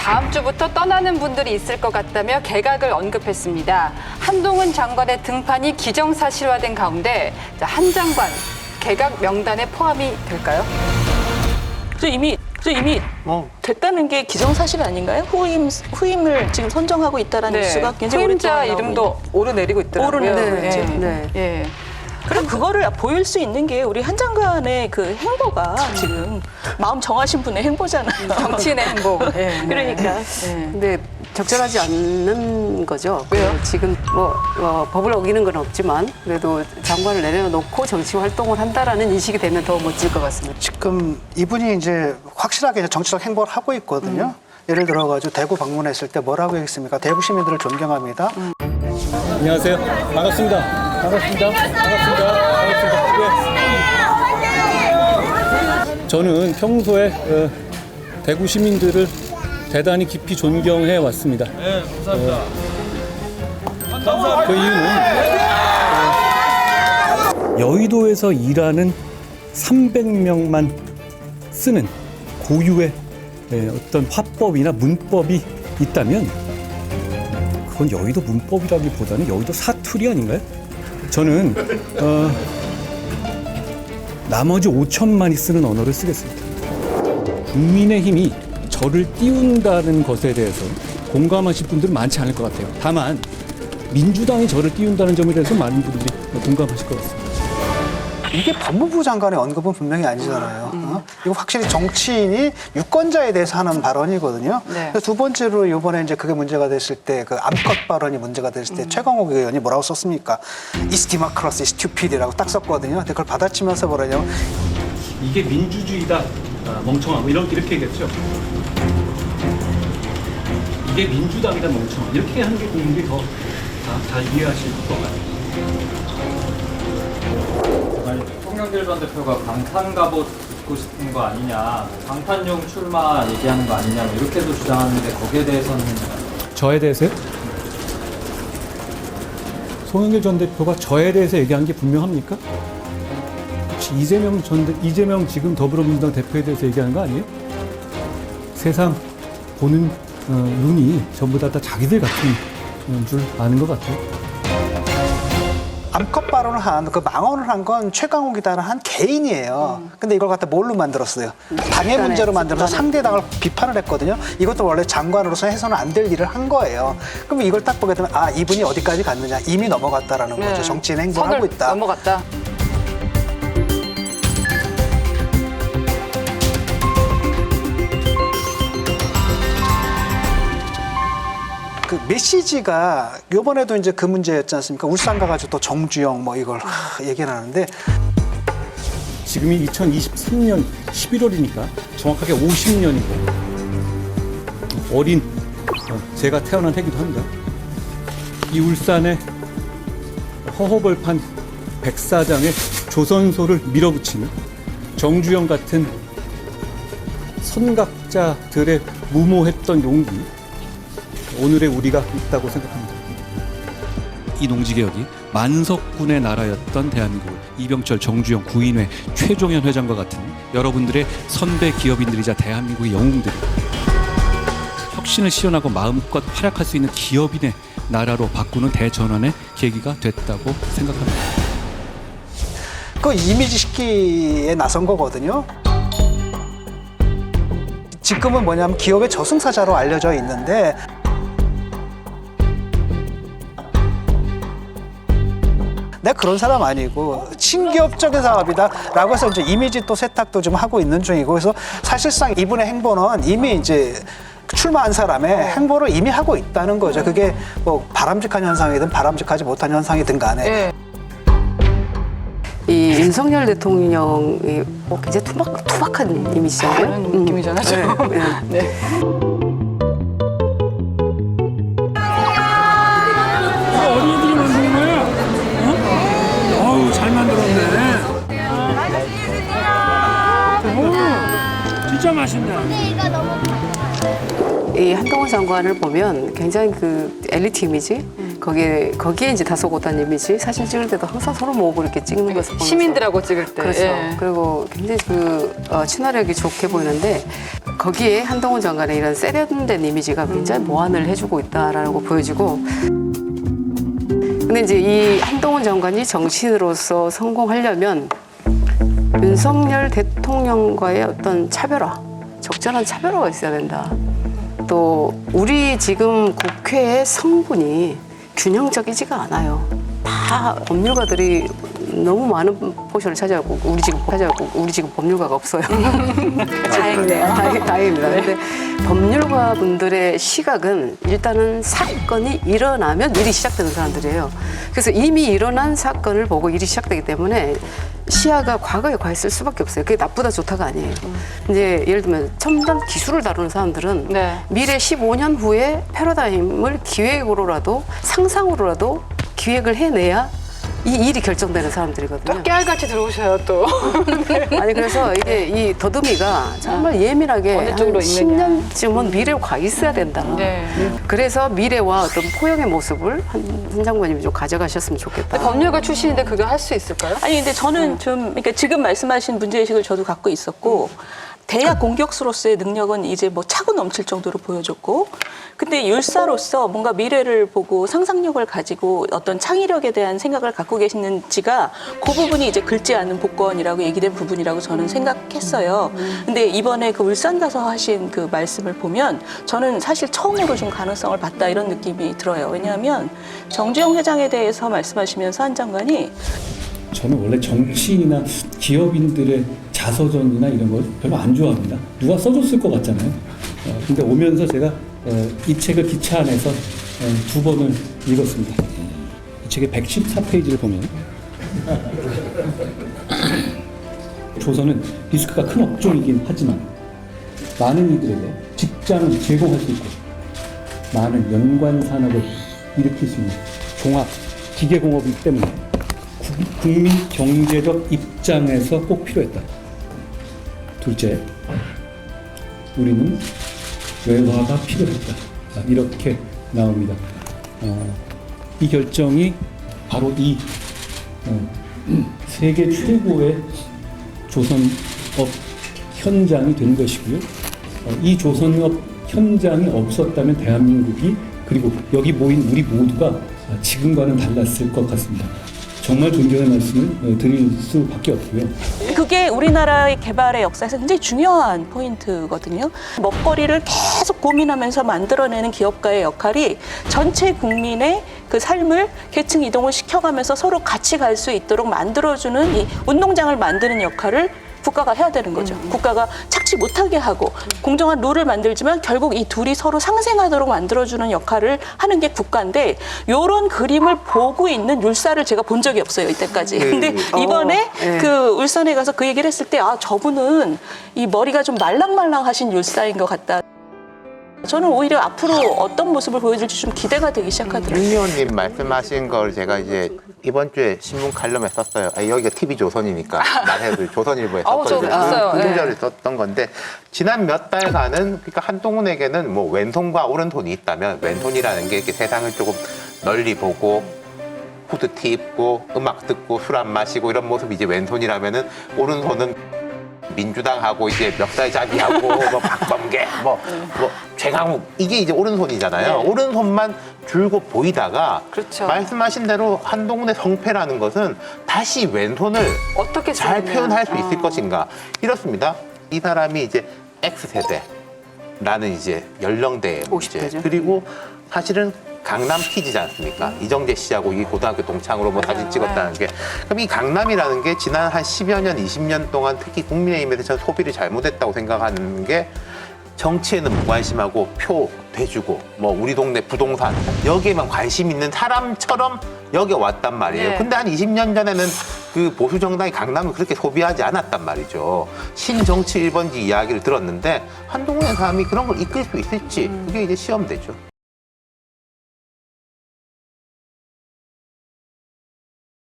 다음 주부터 떠나는 분들이 있을 것 같다며 개각을 언급했습니다. 한동훈 장관의 등판이 기정사실화된 가운데 한 장관 개각 명단에 포함이 될까요? 이미 됐다는 게 기정사실 아닌가요? 후임을 지금 선정하고 있다는 뉴스가 굉장히 후임자 오랫동안 나오고 이름도 오르내리고 있더라고요. 오르내리고 있죠. 네. 예. 그럼 그거를 보일 수 있는 게 우리 한 장관의 그 행보가 지금 마음 정하신 분의 행보잖아요. 정치인의 행보. 예. 그러니까. 근데 적절하지 않는 거죠. 왜요? 지금 법을 어기는 건 없지만 그래도 장관을 내려놓고 정치 활동을 한다라는 인식이 되면 더 멋질 것 같습니다. 지금 이분이 이제 확실하게 이제 정치적 행보를 하고 있거든요. 예를 들어가지고 대구 방문했을 때 뭐라고 했습니까? 대구 시민들을 존경합니다. 안녕하세요. 반갑습니다. 예. 저는 평소에 대구 시민들을 대단히 깊이 존경해 왔습니다. 네, 감사합니다. 그 이유는 여의도에서 일하는 300명만 쓰는 고유의 어떤 화법이나 문법이 있다면 그건 여의도 문법이라기보다는 여의도 사투리 아닌가요? 저는 나머지 5천만이 쓰는 언어를 쓰겠습니다. 국민의힘이 저를 띄운다는 것에 대해서 공감하실 분들은 많지 않을 것 같아요. 다만 민주당이 저를 띄운다는 점에 대해서 많은 분들이 공감하실 것 같습니다. 이게 법무부 장관의 언급은 분명히 아니잖아요. 이거 확실히 정치인이 유권자에 대해서 하는 발언이거든요. 네. 두 번째로 이번에 이제 그게 문제가 됐을 때 그 암컷 발언이 문제가 됐을 때 최강욱 의원이 뭐라고 썼습니까? Is democracy stupid이라고 딱 썼거든요. 근데 그걸 받아치면서 뭐라냐면 이게 민주주의다, 멍청하고 이렇게 얘기했죠. 이게 민주당이다, 멍청하. 이렇게 하는 게 국민들이 더 잘 이해하실 것 같아요. 아니, 송영길 전 대표가 방탄 갑옷 입고 싶은 거 아니냐, 방탄용 출마 얘기하는 거 아니냐, 이렇게도 주장하는데 거기에 대해서는 저에 대해서요? 송영길 전 대표가 저에 대해서 얘기한 게 분명합니까? 혹시 이재명 지금 더불어민주당 대표에 대해서 얘기하는 거 아니에요? 세상 보는 눈이 전부 다 자기들 같은 줄 아는 것 같아요. 암컷 발언을 그 망언을 한 건 최강욱이다라는 한 개인이에요. 근데 이걸 갖다 뭘로 만들었어요? 당의 문제로 만들어서 상대당을 비판을 했거든요. 이것도 원래 장관으로서 해서는 안 될 일을 한 거예요. 그럼 이걸 딱 보게 되면 이분이 어디까지 갔느냐, 이미 넘어갔다라는 거죠. 정치인 행보를 하고 있다. 넘어갔다. 그 메시지가 이번에도 이제 그 문제였지 않습니까? 울산 가가지고 또 정주영 이걸 얘기를 하는데 지금이 2023년 11월이니까 정확하게 50년이고 어린 제가 태어난 해기도 합니다. 이 울산의 허허벌판 백사장의 조선소를 밀어붙이는 정주영 같은 선각자들의 무모했던 용기, 오늘의 우리가 있다고 생각합니다. 이 농지개혁이 만석군의 나라였던 대한민국을 이병철, 정주영, 구인회, 최종현 회장과 같은 여러분들의 선배 기업인들이자 대한민국의 영웅들이 혁신을 실현하고 마음껏 활약할 수 있는 기업인의 나라로 바꾸는 대전환의 계기가 됐다고 생각합니다. 그 이미지 식기에 나선 거거든요. 지금은 뭐냐면 기업의 저승사자로 알려져 있는데 내가 그런 사람 아니고 친기업적인 사업이다라고 해서 이제 이미지 또 세탁도 좀 하고 있는 중이고, 그래서 사실상 이분의 행보는 이미 이제 출마한 사람의 행보를 이미 하고 있다는 거죠. 그게 뭐 바람직한 현상이든 바람직하지 못한 현상이든 간에. 네. 이 윤석열 대통령이 굉장히 투박한 이미지잖아요. 그런 느낌이잖아요. 네. 어린이들이 만드는 거야? 어우, 잘 만들었네. 진짜 맛있네. 이 한동훈 장관을 보면 굉장히 그 엘리트 이미지, 거기에 이제 다소곳한 이미지, 사진 찍을 때도 항상 서로 모으고 이렇게 찍는 것을 보면서 시민들하고 찍을 때. 그렇죠. 예. 그리고 굉장히 친화력이 좋게 보이는데 거기에 한동훈 장관의 이런 세련된 이미지가 굉장히 보완을 해주고 있다라고 보여지고. 근데 이제 이 한동훈 장관이 정치인으로서 성공하려면 윤석열 대통령과의 어떤 차별화, 적절한 차별화가 있어야 된다. 또 우리 지금 국회의 성분이 균형적이지가 않아요. 다 법률가들이 너무 많은 포션을 차지하고 우리 지금 법률가가 없어요. 다행이네요. 다행입니다. 근데 법률가 분들의 시각은 일단은 사건이 일어나면 일이 시작되는 사람들이에요. 그래서 이미 일어난 사건을 보고 일이 시작되기 때문에 시야가 과거에 가 있을 수밖에 없어요. 그게 나쁘다 좋다가 아니에요. 이제 예를 들면 첨단 기술을 다루는 사람들은 네. 미래 15년 후에 패러다임을 기획으로라도 상상으로라도 기획을 해내야 이 일이 결정되는 사람들이거든요. 깨알같이 들어오셔요 또. 아니 그래서 이게 이 더듬이가 정말 예민하게 어느 한 쪽으로 있느냐. 10년쯤은 미래로 가 있어야 된다. 네. 그래서 미래와 어떤 포용의 모습을 한 장관님이 좀 가져가셨으면 좋겠다. 법률가 출신인데 그거 할 수 있을까요? 아니 근데 저는 좀 그러니까 지금 말씀하신 문제의식을 저도 갖고 있었고 대야 공격수로서의 능력은 이제 뭐 차고 넘칠 정도로 보여줬고 근데 율사로서 뭔가 미래를 보고 상상력을 가지고 어떤 창의력에 대한 생각을 갖고 계시는지가 그 부분이 이제 긁지 않은 복권이라고 얘기된 부분이라고 저는 생각했어요. 근데 이번에 그 울산 가서 하신 그 말씀을 보면 저는 사실 처음으로 좀 가능성을 봤다 이런 느낌이 들어요. 왜냐하면 정주영 회장에 대해서 말씀하시면서 한 장관이 저는 원래 정치인이나 기업인들의 자서전이나 이런 걸 별로 안 좋아합니다. 누가 써줬을 것 같잖아요. 근데 오면서 제가 이 책을 기차 안에서 2번을 읽었습니다. 이 책의 114페이지를 보면 조선은 리스크가 큰 업종이긴 하지만 많은 이들에게 직장을 제공할 수 있고 많은 연관 산업을 일으킬 수 있는 종합 기계공업이기 때문에 국민 경제적 입장에서 꼭 필요했다. 둘째, 우리는 외화가 필요했다. 이렇게 나옵니다. 이 결정이 바로 이 세계 최고의 조선업 현장이 된 것이고요. 이 조선업 현장이 없었다면 대한민국이 그리고 여기 모인 우리 모두가 지금과는 달랐을 것 같습니다. 정말 존경의 말씀을 드릴 수밖에 없고요. 그게 우리나라의 개발의 역사에서 굉장히 중요한 포인트거든요. 먹거리를 계속 고민하면서 만들어내는 기업가의 역할이 전체 국민의 그 삶을 계층 이동을 시켜가면서 서로 같이 갈 수 있도록 만들어주는 이 운동장을 만드는 역할을 국가가 해야 되는 거죠. 국가가 착취 못하게 하고 공정한 룰을 만들지만 결국 이 둘이 서로 상생하도록 만들어주는 역할을 하는 게 국가인데 이런 그림을 보고 있는 율사를 제가 본 적이 없어요, 이때까지. 근데 이번에 네. 그 울산에 가서 그 얘기를 했을 때 아, 저분은 이 머리가 좀 말랑말랑하신 율사인 것 같다. 저는 오히려 앞으로 어떤 모습을 보여줄지 좀 기대가 되기 시작하더라고요. 윤 의원님 말씀하신 걸 제가 이제 이번 주에 신문 칼럼에 썼어요. 여기가 TV조선이니까 말해도 조선일보에 저도 봤어요. 구절을 썼던 건데 지난 몇 달간은 그러니까 한동훈에게는 뭐 왼손과 오른손이 있다면 왼손이라는 게 이렇게 세상을 조금 널리 보고 후드티 입고 음악 듣고 술 안 마시고 이런 모습이 이제 왼손이라면은 오른손은 민주당하고 이제 멱살잡이하고 뭐 박범계 뭐 최강욱 이게 이제 오른손이잖아요. 네. 오른손만 줄곧 보이다가 그렇죠. 말씀하신 대로 한동훈의 성패라는 것은 다시 왼손을 어떻게 잘 쓰느냐. 표현할 수 있을 것인가 이렇습니다. 이 사람이 이제 X세대라는 이제 연령대의 문제 50대죠. 그리고 사실은 강남 키즈지 않습니까? 이정재 씨하고 이 고등학교 동창으로 뭐 사진 찍었다는 게. 그럼 이 강남이라는 게 지난 한 10여 년, 20년 동안 특히 국민의힘에서 저는 소비를 잘못했다고 생각하는 게 정치에는 무관심하고 표 대주고 뭐 우리 동네 부동산 여기에만 관심 있는 사람처럼 여기 왔단 말이에요. 네. 근데 한 20년 전에는 그 보수 정당이 강남을 그렇게 소비하지 않았단 말이죠. 신정치 1번지 이야기를 들었는데 한동훈의 사람이 그런 걸 이끌 수 있을지 그게 이제 시험되죠.